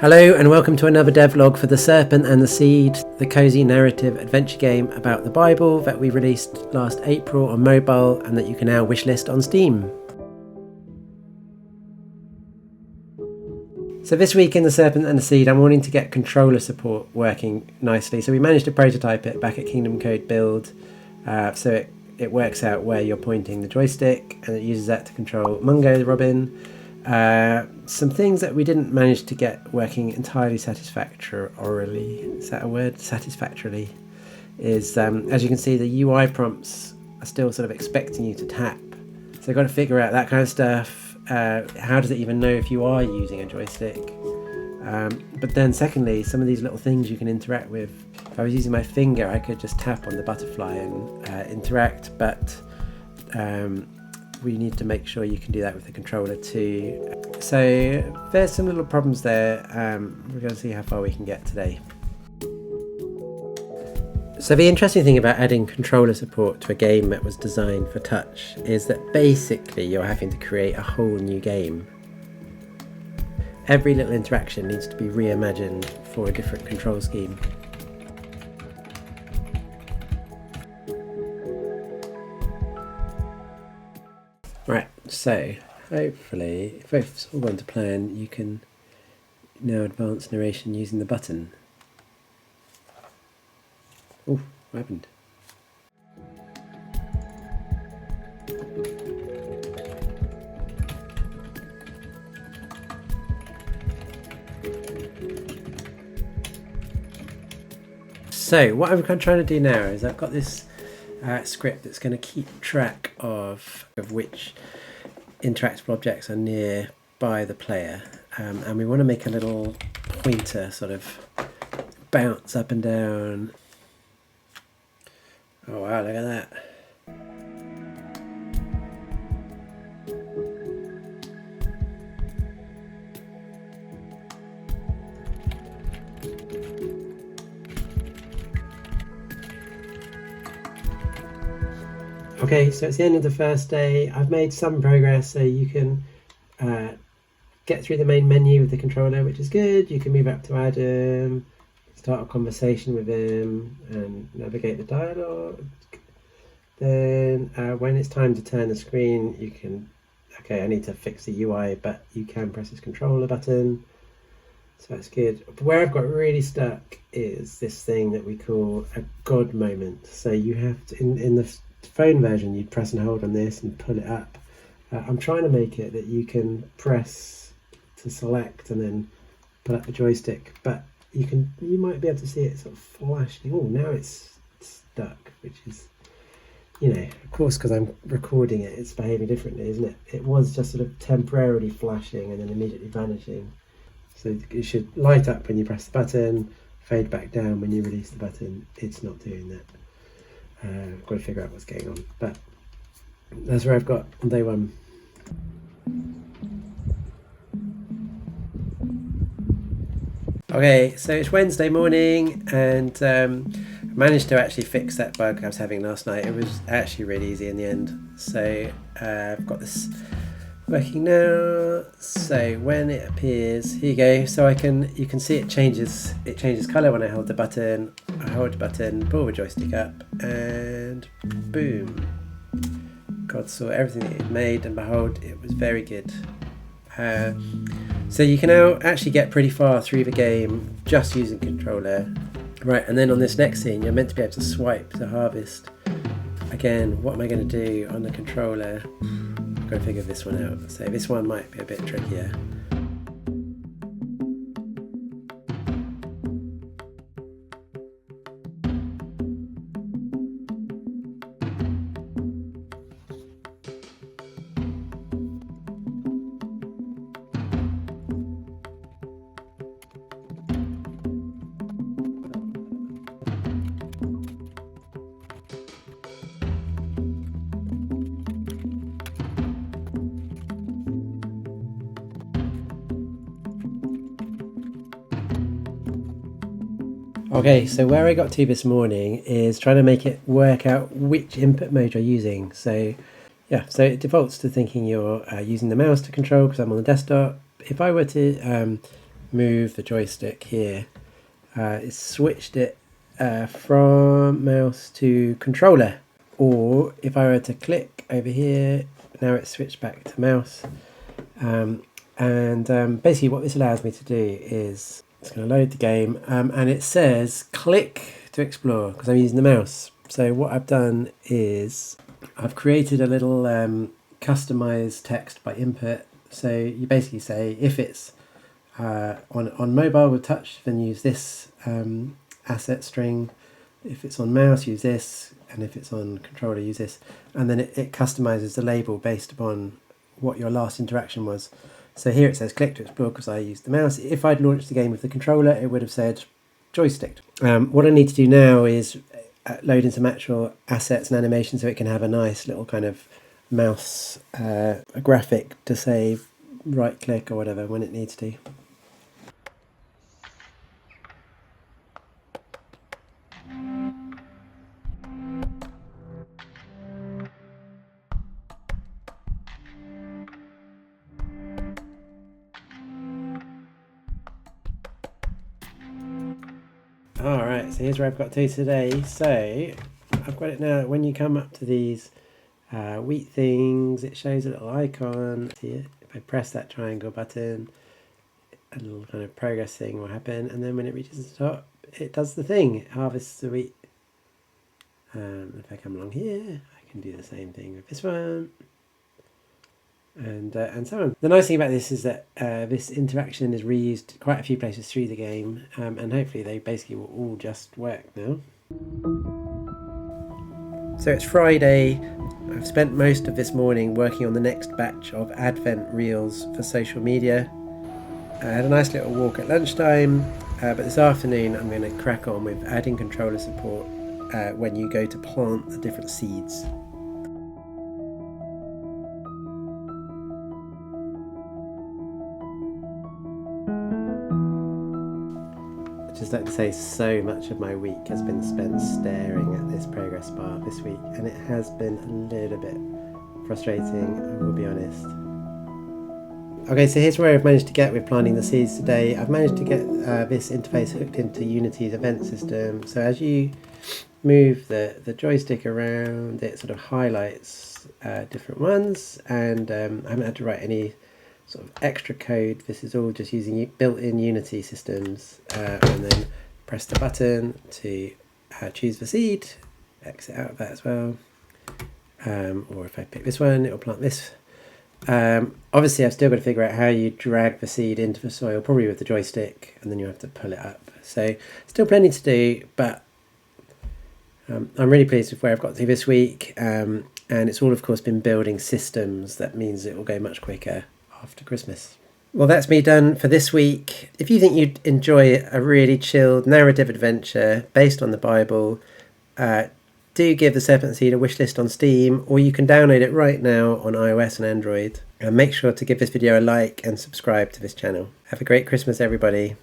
Hello and welcome to another devlog for the Serpent and the Seed, the cozy narrative adventure game about the Bible that we released last April on mobile and that you can now wishlist on Steam. So this week in the Serpent and the Seed I'm wanting to get controller support working nicely. So we managed to prototype it back at Kingdom Code Build, so it works out where you're pointing the joystick and it uses that to control Mungo the Robin. Some things that we didn't manage to get working entirely satisfactorily, is that a word? Satisfactorily, is as you can see the UI prompts are still sort of expecting you to tap. So I've got to figure out that kind of stuff. How does it even know if you are using a joystick? But then secondly, some of these little things you can interact with. If I was using my finger I could just tap on the butterfly and interact, but we need to make sure you can do that with the controller too. So there's some little problems there. We're going to see how far we can get today. So the interesting thing about adding controller support to a game that was designed for touch is that basically you're having to create a whole new game. Every little interaction needs to be reimagined for a different control scheme. Right, so hopefully, if it's all gone to plan, you can now advance narration using the button. Oh, what happened? So what I'm trying to do now is I've got this script that's going to keep track of which interactable objects are near by the player, and we want to make a little pointer sort of bounce up and down. Oh wow, look at that. Okay, so it's the end of the first day. I've made some progress, so you can get through the main menu with the controller, which is good. You can move up to Adam, start a conversation with him, and navigate the dialogue. Then when it's time to turn the screen, you can... Okay, I need to fix the UI, but you can press this controller button. So that's good. Where I've got really stuck is this thing that we call a God moment. So you have to, in the phone version, you'd press and hold on this and pull it up. I'm trying to make it that you can press to select and then pull up the joystick, but you might be able to see it sort of flashing. Oh, now it's stuck, which is, of course, because I'm recording it, it's behaving differently, isn't it? It was just sort of temporarily flashing and then immediately vanishing. So it should light up when you press the button, fade back down when you release the button. It's not doing that. I've got to figure out what's going on, but that's where I've got on day one. Okay, so it's Wednesday morning and I managed to actually fix that bug I was having last night. It was actually really easy in the end. So I've got this working now. So when it appears, here you go. So you can see it changes colour when I hold the button. I hold the button, pull the joystick up, and boom. God saw everything that it made, and behold, it was very good. So you can now actually get pretty far through the game just using controller. Right, and then on this next scene, you're meant to be able to swipe to harvest. Again, what am I going to do on the controller? I've got to figure this one out. So this one might be a bit trickier. Okay, so where I got to this morning is trying to make it work out which input mode you're using. So yeah, so it defaults to thinking you're using the mouse to control because I'm on the desktop. If I were to move the joystick here, it's switched it from mouse to controller. Or if I were to click over here, now it's switched back to mouse. Basically what this allows me to do is, it's going to load the game, and it says click to explore because I'm using the mouse. So what I've done is I've created a little customized text by input. So you basically say if it's on mobile with touch, then use this asset string. If it's on mouse, use this, and if it's on controller, use this. And then it customizes the label based upon what your last interaction was. So here it says click to explore because I used the mouse. If I'd launched the game with the controller, it would have said joystick. What I need to do now is load in some actual assets and animations so it can have a nice little kind of mouse graphic to say right click or whatever when it needs to. Alright, so here's where I've got to today. So I've got it now. When you come up to these wheat things, it shows a little icon. See it? If I press that triangle button, a little kind of progress thing will happen, and then when it reaches the top, it does the thing. It harvests the wheat. If I come along here, I can do the same thing with this one. And so on. The nice thing about this is that this interaction is reused quite a few places through the game, and hopefully they basically will all just work now. So it's Friday. I've spent most of this morning working on the next batch of Advent reels for social media. I had a nice little walk at lunchtime, but this afternoon I'm going to crack on with adding controller support when you go to plant the different seeds. I'd just like to say so much of my week has been spent staring at this progress bar this week, and it has been a little bit frustrating, I will be honest. Okay, so here's where I've managed to get with planting the seeds today. I've managed to get this interface hooked into Unity's event system. So as you move the joystick around, it sort of highlights different ones, and I haven't had to write any sort of extra code. This is all just using built-in Unity systems, and then press the button to choose the seed, exit out of that as well, or if I pick this one, it'll plant this. Obviously I've still got to figure out how you drag the seed into the soil, probably with the joystick, and then you have to pull it up. So still plenty to do, but I'm really pleased with where I've got to this week, and it's all of course been building systems. That means it will go much quicker after Christmas. Well, that's me done for this week. If you think you'd enjoy a really chilled narrative adventure based on the Bible, do give the Serpent The Seed a wishlist on Steam, or you can download it right now on iOS and Android. And make sure to give this video a like and subscribe to this channel. Have a great Christmas, everybody.